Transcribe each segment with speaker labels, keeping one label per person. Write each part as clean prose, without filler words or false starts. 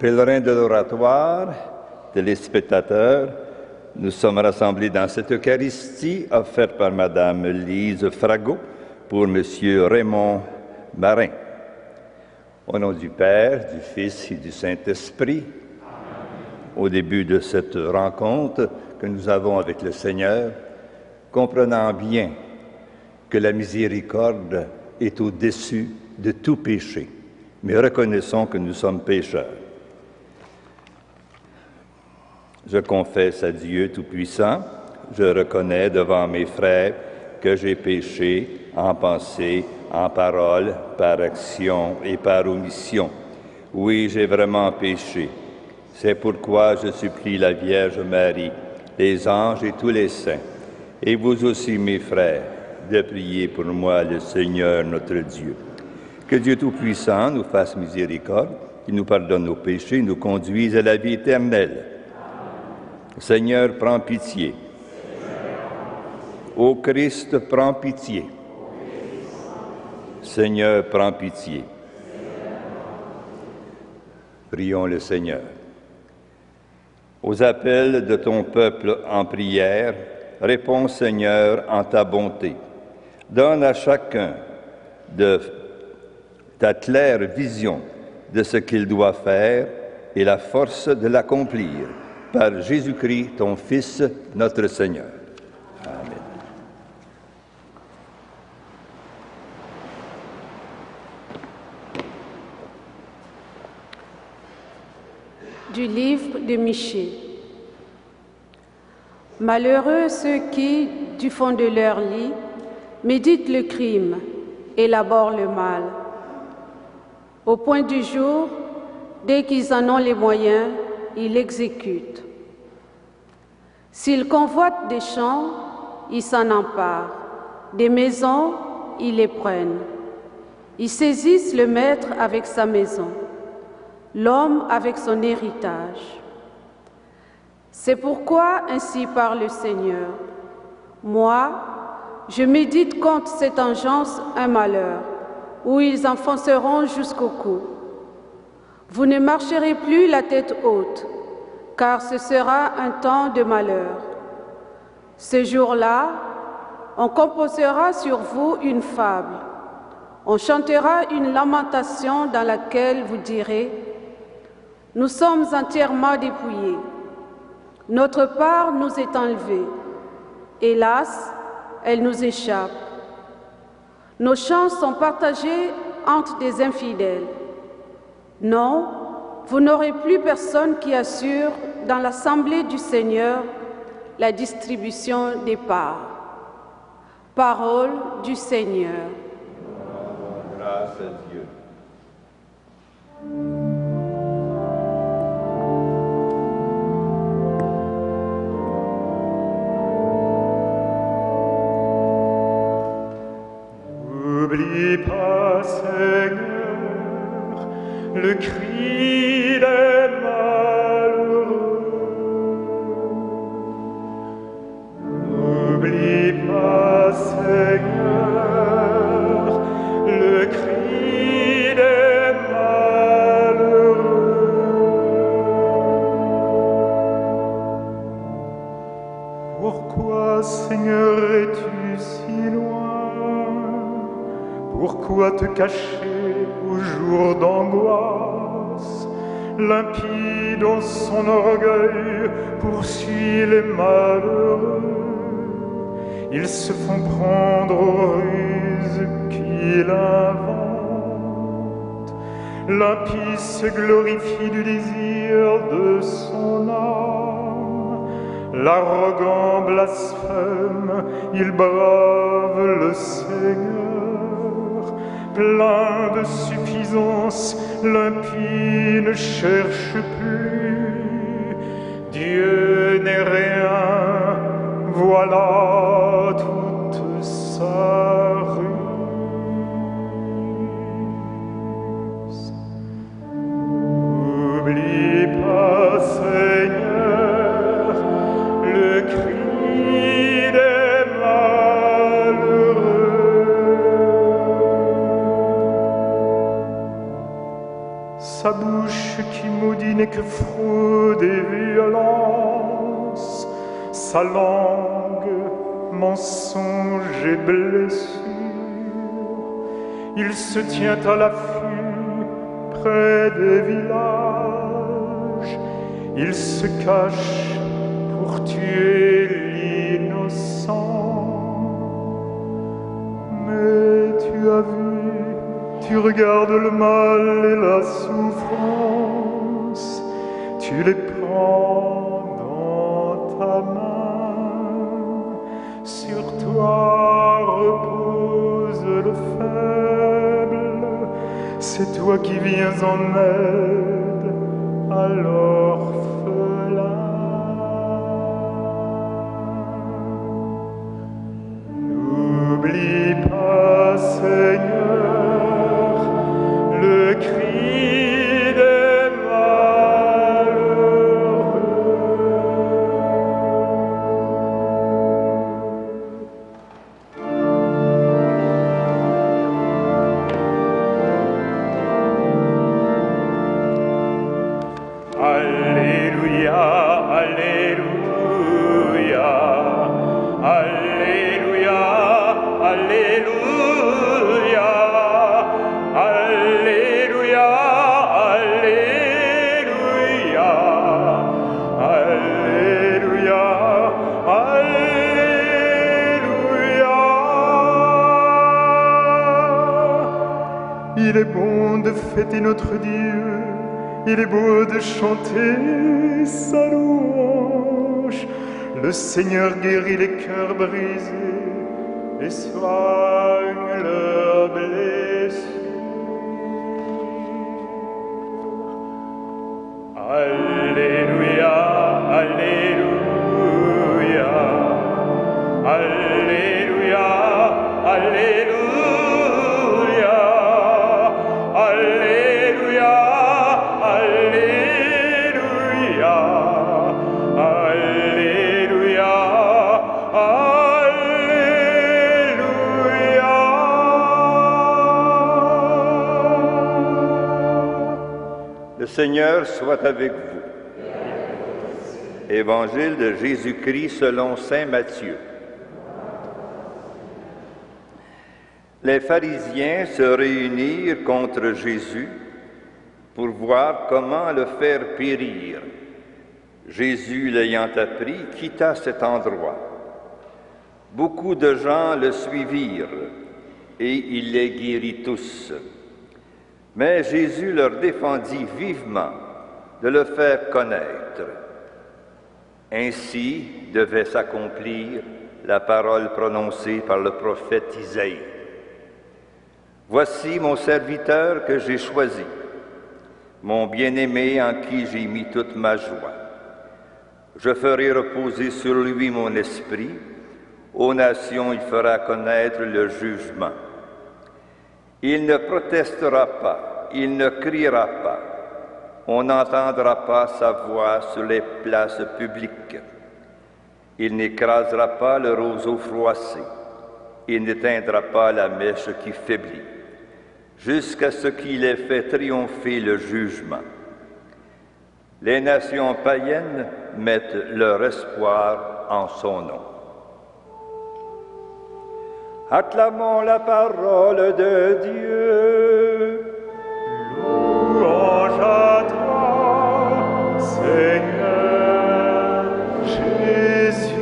Speaker 1: Pèlerins de l'oratoire, téléspectateurs, nous sommes rassemblés dans cette Eucharistie offerte par Madame Lise Fragot pour Monsieur Raymond Marin. Au nom du Père, du Fils et du Saint-Esprit, au début de cette rencontre que nous avons avec le Seigneur, comprenant bien que la miséricorde est au-dessus de tout péché, mais reconnaissons que nous sommes pécheurs. Je confesse à Dieu Tout-Puissant, je reconnais devant mes frères que j'ai péché en pensée, en parole, par action et par omission. Oui, j'ai vraiment péché. C'est pourquoi je supplie la Vierge Marie, les anges et tous les saints, et vous aussi, mes frères, de prier pour moi le Seigneur notre Dieu. Que Dieu Tout-Puissant nous fasse miséricorde, qu'il nous pardonne nos péchés, nous conduise à la vie éternelle. Seigneur, prends pitié. Ô Christ, prends pitié. Seigneur, prends pitié. Prions le Seigneur. Aux appels de ton peuple en prière, réponds, Seigneur, en ta bonté. Donne à chacun de ta claire vision de ce qu'il doit faire et la force de l'accomplir. Par Jésus-Christ, ton Fils, notre Seigneur. Amen.
Speaker 2: Du livre de Michée. Malheureux ceux qui, du fond de leur lit, méditent le crime, élaborent le mal. Au point du jour, dès qu'ils en ont les moyens, ils l'exécutent. S'ils convoitent des champs, ils s'en emparent. Des maisons, ils les prennent. Ils saisissent le maître avec sa maison, l'homme avec son héritage. C'est pourquoi ainsi parle le Seigneur. Moi, je médite contre cette engeance un malheur, où ils enfonceront jusqu'au cou. Vous ne marcherez plus la tête haute, car ce sera un temps de malheur. Ce jour-là, on composera sur vous une fable. On chantera une lamentation dans laquelle vous direz « Nous sommes entièrement dépouillés. Notre part nous est enlevée. Hélas, elle nous échappe. Nos champs sont partagés entre des infidèles. Non, vous n'aurez plus personne qui assure dans l'assemblée du Seigneur la distribution des parts. Parole du Seigneur.
Speaker 1: Grâce à Dieu.
Speaker 3: N'oublie pas, Seigneur, le cri des malheureux. N'oublie pas, Seigneur, le cri des malheureux. Pourquoi, Seigneur, es-tu si loin? Pourquoi te cacher au jour d'angoisse? L'impie dans son orgueil poursuit les malheureux. Ils se font prendre aux ruses qu'il invente. L'impie se glorifie du désir de son âme. L'arrogant blasphème, il brave le Seigneur. Plein de suffisance, l'impie ne cherche plus. Dieu n'est rien, voilà toute sa ruse. N'oublie pas, Seigneur, le cri des malheureux. Sa bouche qui maudit sa langue, mensonge et blessure. Il se tient à l'affût près des villages. Il se cache pour tuer l'innocent. Mais tu as vu, tu regardes le mal et la souffrance. Tu les prends dans ta main. Sur toi repose le faible. C'est toi qui viens en aide à l'orphelin. N'oublie pas, Seigneur, le cri des malheureux. Alléluia, Alléluia, Alléluia, Alléluia, Alléluia, Alléluia, Alléluia, Alléluia. Il est bon de fêter notre Dieu. Il est beau de chanter sa louange. Le Seigneur guérit les cœurs brisés et soigne leurs blessures. Alléluia, Alléluia, Alléluia, Alléluia, Alléluia.
Speaker 1: Le Seigneur soit avec vous. Évangile de Jésus-Christ selon saint Matthieu. Les pharisiens se réunirent contre Jésus pour voir comment le faire périr. Jésus, l'ayant appris, quitta cet endroit. Beaucoup de gens le suivirent et il les guérit tous. Mais Jésus leur défendit vivement de le faire connaître. Ainsi devait s'accomplir la parole prononcée par le prophète Isaïe. Voici mon serviteur que j'ai choisi, mon bien-aimé en qui j'ai mis toute ma joie. Je ferai reposer sur lui mon esprit. Aux nations, il fera connaître le jugement. Il ne protestera pas, il ne criera pas. On n'entendra pas sa voix sur les places publiques. Il n'écrasera pas le roseau froissé. Il n'éteindra pas la mèche qui faiblit, jusqu'à ce qu'il ait fait triompher le jugement. Les nations païennes mettent leur espoir en son nom. Acclamons la parole de Dieu.
Speaker 3: Louange à toi, Seigneur Jésus.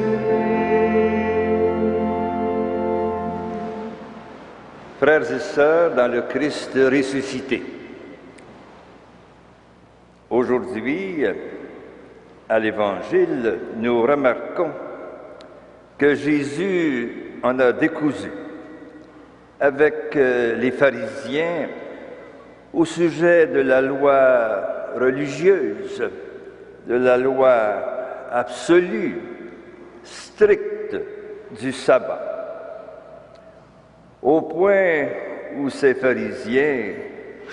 Speaker 1: Frères et sœurs, dans le Christ ressuscité, aujourd'hui, à l'Évangile, nous remarquons que Jésus en a décousu avec les pharisiens au sujet de la loi religieuse, de la loi absolue, stricte du sabbat, au point où ces pharisiens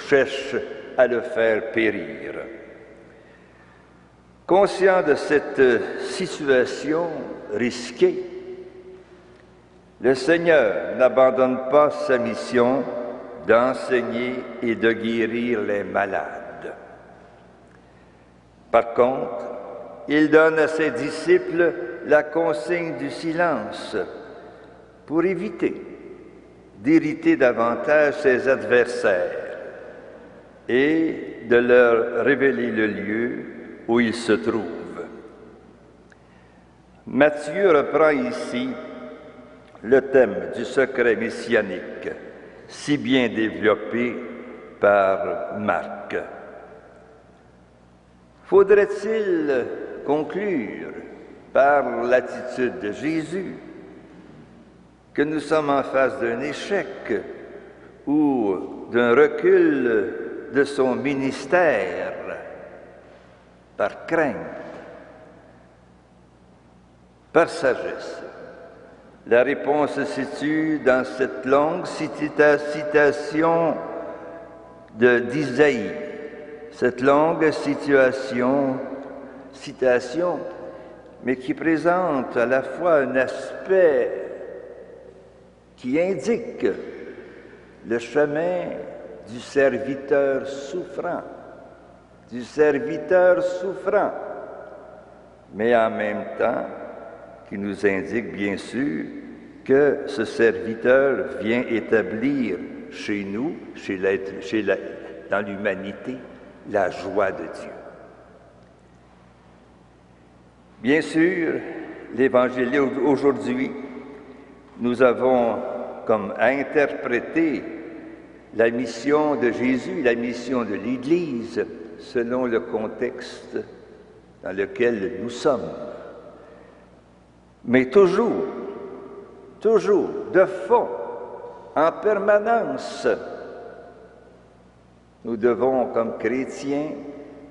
Speaker 1: cherchent à le faire périr. Conscient de cette situation risquée, le Seigneur n'abandonne pas sa mission d'enseigner et de guérir les malades. Par contre, il donne à ses disciples la consigne du silence pour éviter d'irriter davantage ses adversaires et de leur révéler le lieu où ils se trouvent. Matthieu reprend ici le thème du secret messianique, si bien développé par Marc. Faudrait-il conclure par l'attitude de Jésus que nous sommes en face d'un échec ou d'un recul de son ministère par crainte, par sagesse? La réponse se situe dans cette longue citation d'Isaïe, cette longue citation, mais qui présente à la fois un aspect qui indique le chemin du serviteur souffrant, mais en même temps qui nous indique bien sûr que ce serviteur vient établir chez nous, dans l'humanité, la joie de Dieu. Bien sûr, l'Évangile aujourd'hui, nous avons comme à interpréter la mission de Jésus, la mission de l'Église, selon le contexte dans lequel nous sommes. Mais toujours, de fond, en permanence, nous devons, comme chrétiens,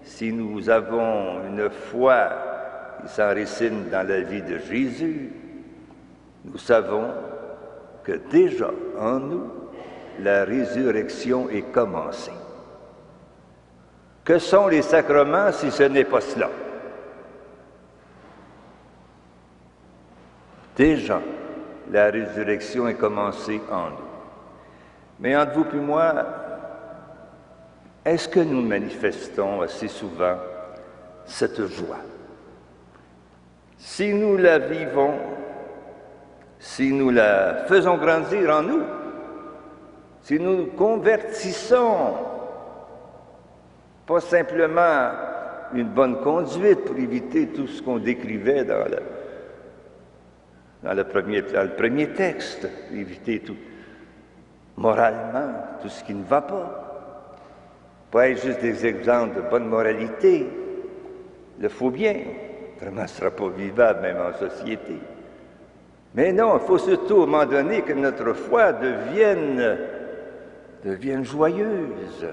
Speaker 1: si nous avons une foi qui s'enracine dans la vie de Jésus, nous savons que déjà en nous, la résurrection est commencée. Que sont les sacrements si ce n'est pas cela? Déjà, la résurrection est commencée en nous. Mais entre vous et moi, est-ce que nous manifestons assez souvent cette joie? Si nous la vivons, si nous la faisons grandir en nous, si nous convertissons pas simplement une bonne conduite pour éviter tout ce qu'on décrivait dans le premier texte, éviter tout, moralement, tout ce qui ne va pas être juste des exemples de bonne moralité, le faux bien, vraiment, ce ne sera pas vivable même en société. Mais non, il faut surtout, à un moment donné, que notre foi devienne joyeuse.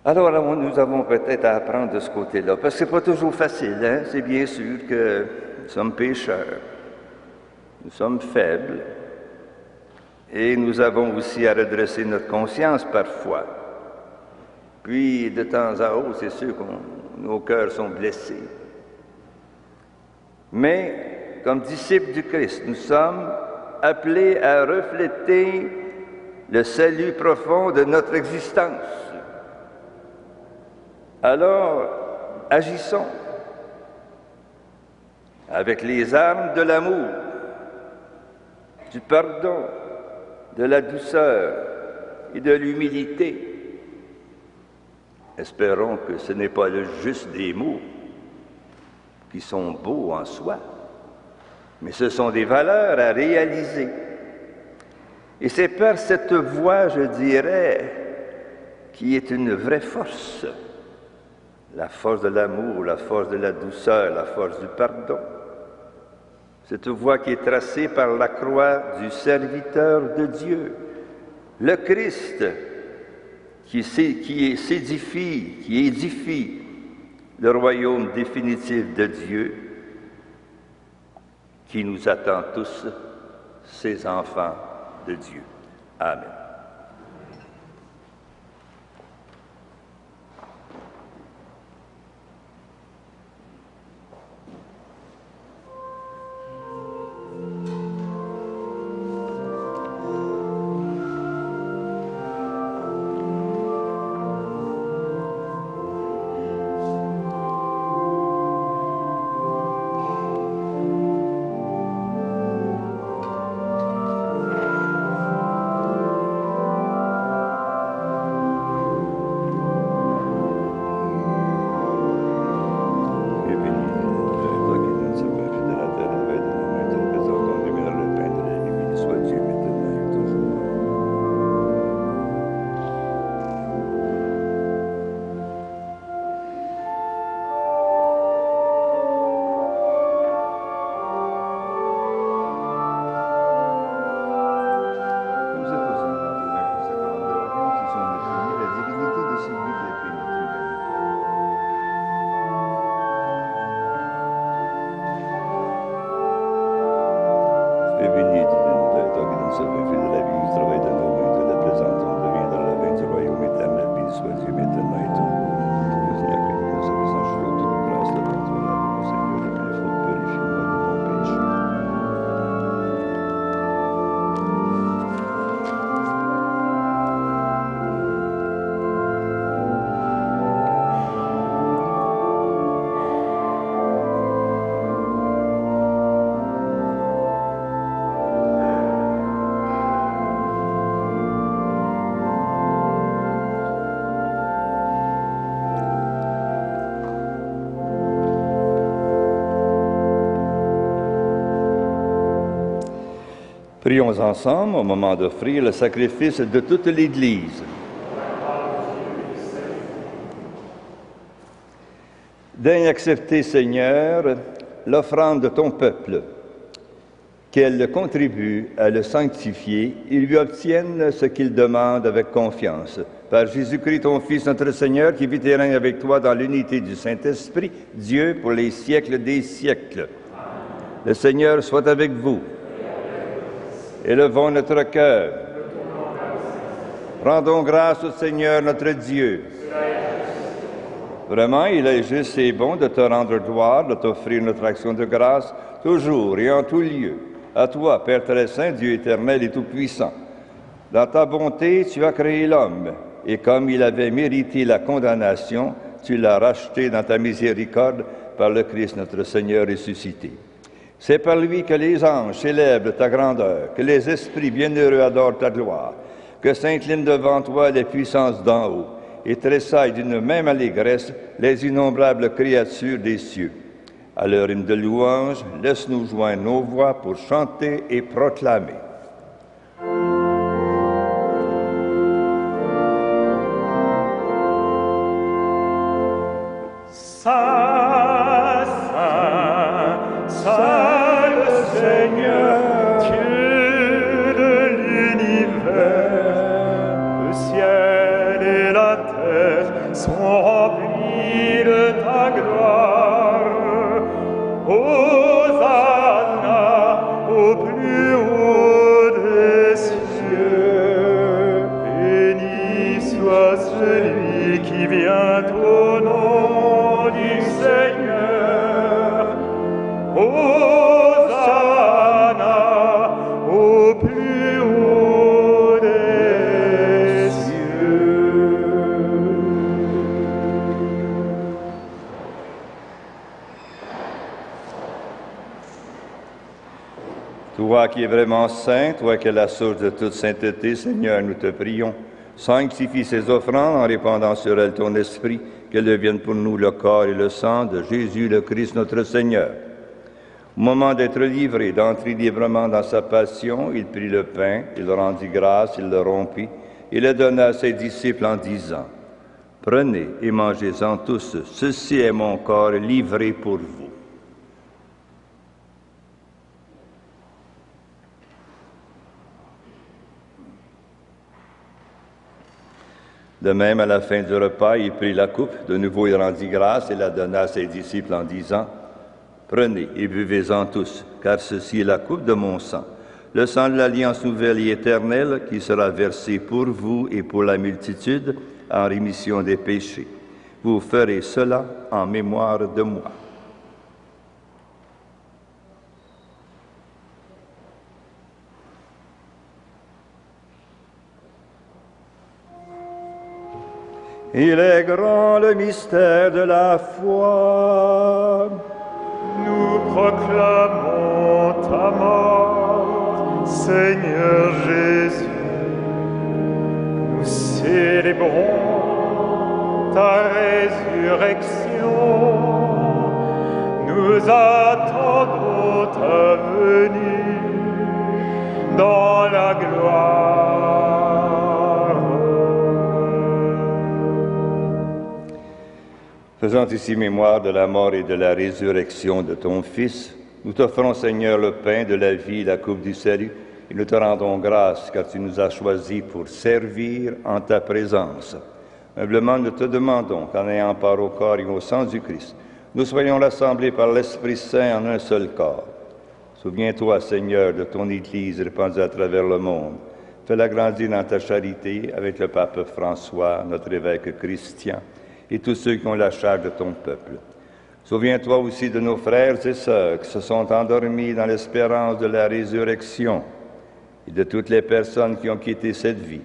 Speaker 1: Alors, nous avons peut-être à apprendre de ce côté-là, parce que ce n'est pas toujours facile, hein? C'est bien sûr que nous sommes pécheurs, nous sommes faibles, et nous avons aussi à redresser notre conscience parfois. Puis, de temps à autre, c'est sûr que nos cœurs sont blessés. Mais, comme disciples du Christ, nous sommes appelés à refléter le salut profond de notre existence. Alors, agissons avec les armes de l'amour, du pardon, de la douceur et de l'humilité. Espérons que ce n'est pas juste des mots qui sont beaux en soi, mais ce sont des valeurs à réaliser. Et c'est par cette voie, je dirais, qui est une vraie force. La force de l'amour, la force de la douceur, la force du pardon. Cette voie qui est tracée par la croix du serviteur de Dieu, le Christ, qui édifie le royaume définitif de Dieu, qui nous attend tous, ses enfants de Dieu. Amen. Prions ensemble au moment d'offrir le sacrifice de toute l'Église. Daigne accepter, Seigneur, l'offrande de ton peuple, qu'elle contribue à le sanctifier et lui obtienne ce qu'il demande avec confiance. Par Jésus-Christ, ton Fils, notre Seigneur, qui vit et règne avec toi dans l'unité du Saint-Esprit, Dieu pour les siècles des siècles. Le Seigneur soit avec vous. Élevons notre cœur. Rendons grâce au Seigneur notre Dieu. Vraiment, il est juste et bon de te rendre gloire, de t'offrir notre action de grâce, toujours et en tout lieu. À toi, Père très saint, Dieu éternel et tout-puissant. Dans ta bonté, tu as créé l'homme, et comme il avait mérité la condamnation, tu l'as racheté dans ta miséricorde par le Christ notre Seigneur ressuscité. C'est par lui que les anges célèbrent ta grandeur, que les esprits bienheureux adorent ta gloire, que s'inclinent devant toi les puissances d'en haut, et tressaillent d'une même allégresse les innombrables créatures des cieux. À leur hymne de louange, laisse-nous joindre nos voix pour chanter et proclamer.
Speaker 3: Saint, Saint, Saint le Seigneur, Dieu de l'univers, le ciel et la terre sont remplis de ta gloire. Hosanna au plus haut des cieux, béni soit celui qui vient au nom du Seigneur. Hosanna au plus haut des cieux.
Speaker 1: Toi qui es vraiment saint, toi qui es la source de toute sainteté, Seigneur, nous te prions. Sanctifie ces offrandes en répandant sur elles ton esprit, qu'elles deviennent pour nous le corps et le sang de Jésus le Christ notre Seigneur. Au moment d'être livré, d'entrer librement dans sa passion, il prit le pain, il rendit grâce, il le rompit, et le donna à ses disciples en disant, « Prenez et mangez-en tous, ceci est mon corps livré pour vous. » De même, à la fin du repas, il prit la coupe, de nouveau il rendit grâce et la donna à ses disciples en disant, « Prenez et buvez-en tous, car ceci est la coupe de mon sang, le sang de l'alliance nouvelle et éternelle qui sera versé pour vous et pour la multitude en rémission des péchés. Vous ferez cela en mémoire de moi. » Il est grand le mystère de la foi.
Speaker 3: Nous proclamons ta mort, Seigneur Jésus. Nous célébrons ta résurrection. Nous attendons ta venue dans la gloire.
Speaker 1: Faisant ici mémoire de la mort et de la résurrection de ton Fils, nous t'offrons, Seigneur, le pain de la vie et la coupe du salut, et nous te rendons grâce car tu nous as choisis pour servir en ta présence. Humblement, nous te demandons qu'en ayant part au corps et au sang du Christ, nous soyons rassemblés par l'Esprit Saint en un seul corps. Souviens-toi, Seigneur, de ton Église répandue à travers le monde. Fais-la grandir dans ta charité avec le pape François, notre évêque Christian, et tous ceux qui ont la charge de ton peuple. Souviens-toi aussi de nos frères et sœurs qui se sont endormis dans l'espérance de la résurrection et de toutes les personnes qui ont quitté cette vie.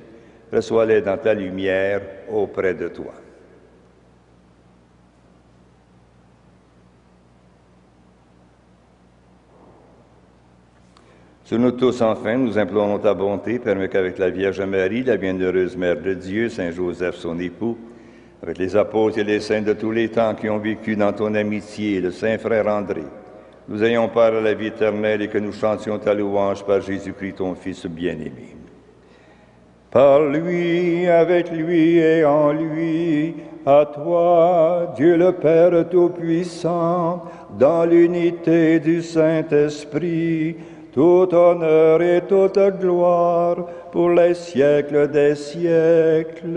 Speaker 1: Reçois-les dans ta lumière auprès de toi. Sur nous tous, enfin, nous implorons ta bonté, permets qu'avec la Vierge Marie, la bienheureuse Mère de Dieu, Saint Joseph, son époux, avec les apôtres et les saints de tous les temps qui ont vécu dans ton amitié, le Saint Frère André, nous ayons part à la vie éternelle et que nous chantions ta louange par Jésus-Christ, ton Fils bien-aimé. Par lui, avec lui et en lui, à toi, Dieu le Père Tout-Puissant, dans l'unité du Saint-Esprit, tout honneur et toute gloire pour les siècles des siècles.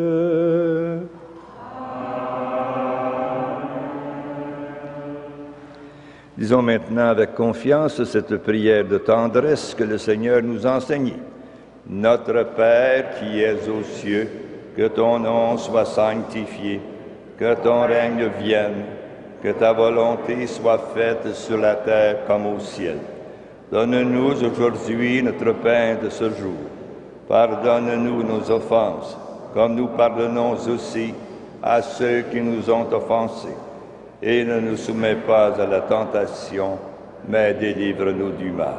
Speaker 1: Disons maintenant avec confiance cette prière de tendresse que le Seigneur nous enseignait. Notre Père qui es aux cieux, que ton nom soit sanctifié, que ton règne vienne, que ta volonté soit faite sur la terre comme au ciel. Donne-nous aujourd'hui notre pain de ce jour. Pardonne-nous nos offenses, comme nous pardonnons aussi à ceux qui nous ont offensés. Et ne nous soumets pas à la tentation, mais délivre-nous du mal.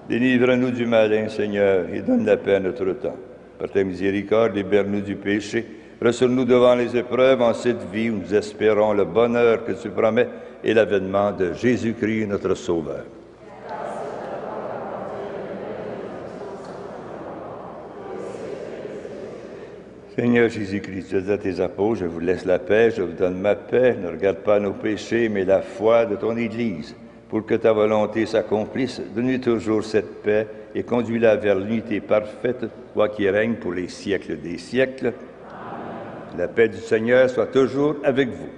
Speaker 1: Délivre-nous du malin, Seigneur, et donne la paix à notre temps. Par ta miséricorde, libère-nous du péché. Rassure-nous devant les épreuves en cette vie où nous espérons le bonheur que tu promets et l'avènement de Jésus-Christ, notre Sauveur. Seigneur Jésus-Christ, tu as dit à tes apôtres, je vous laisse la paix, je vous donne ma paix. Ne regarde pas nos péchés, mais la foi de ton Église. Pour que ta volonté s'accomplisse, donne-lui toujours cette paix et conduis-la vers l'unité parfaite, toi qui règnes pour les siècles des siècles. Amen. La paix du Seigneur soit toujours avec vous.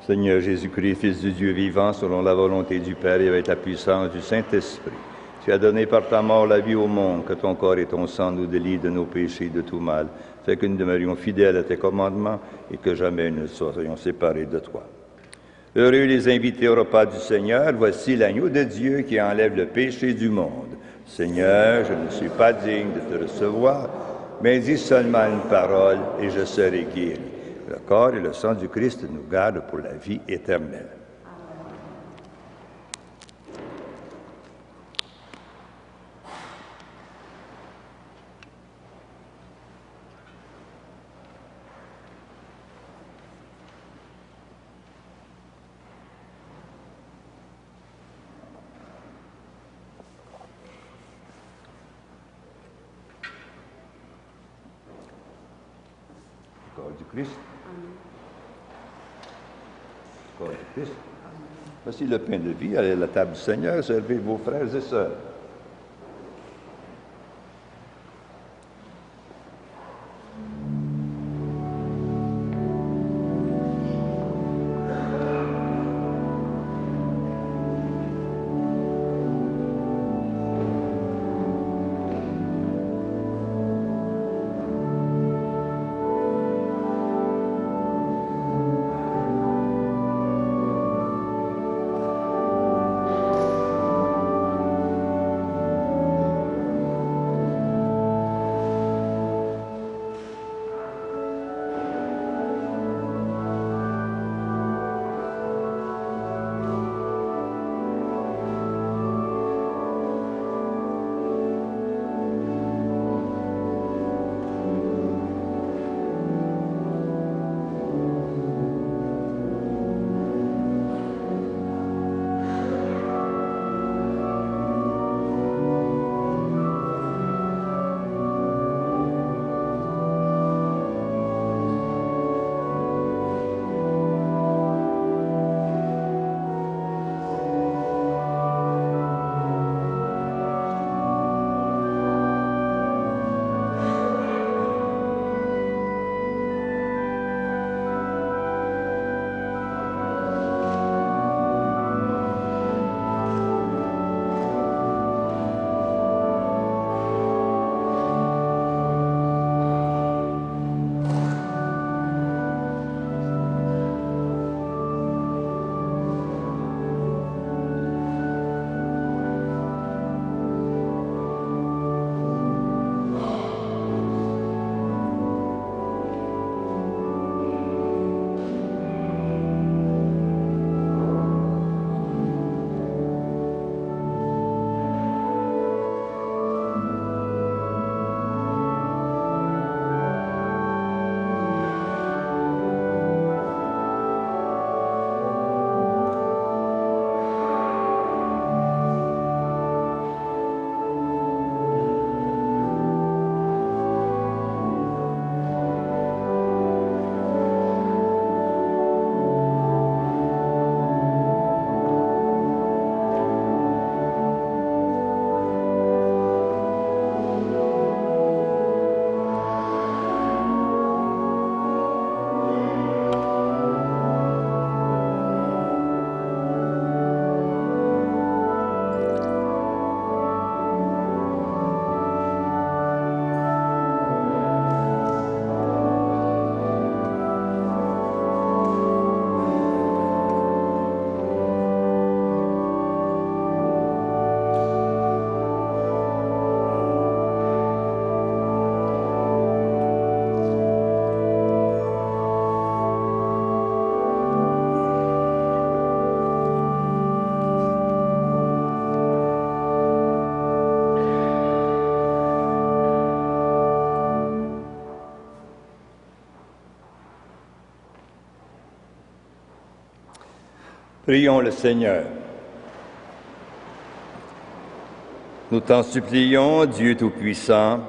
Speaker 1: Seigneur Jésus-Christ, Fils du Dieu vivant, selon la volonté du Père et avec la puissance du Saint-Esprit, tu as donné par ta mort la vie au monde, que ton corps et ton sang nous délient de nos péchés et de tout mal, fait que nous demeurions fidèles à tes commandements et que jamais nous ne soyons séparés de toi. Heureux les invités au repas du Seigneur, voici l'agneau de Dieu qui enlève le péché du monde. Seigneur, je ne suis pas digne de te recevoir, mais dis seulement une parole et je serai guéri. Le corps et le sang du Christ nous gardent pour la vie éternelle. Le corps du Christ. Corps du Christ. Voici le pain de vie, allez à la table du Seigneur, servez vos frères et sœurs. Prions le Seigneur. Nous t'en supplions, Dieu Tout-Puissant,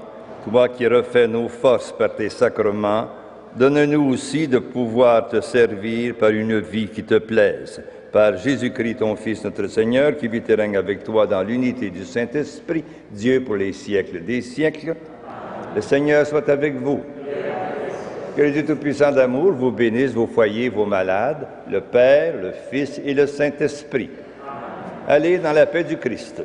Speaker 1: toi qui refais nos forces par tes sacrements, donne-nous aussi de pouvoir te servir par une vie qui te plaise. Par Jésus-Christ, ton Fils, notre Seigneur, qui vit et règne avec toi dans l'unité du Saint-Esprit, Dieu pour les siècles des siècles. Le Seigneur soit avec vous. Que le Dieu Tout-Puissant d'amour vous bénisse vos foyers, vos malades, le Père, le Fils et le Saint-Esprit. Allez dans la paix du Christ.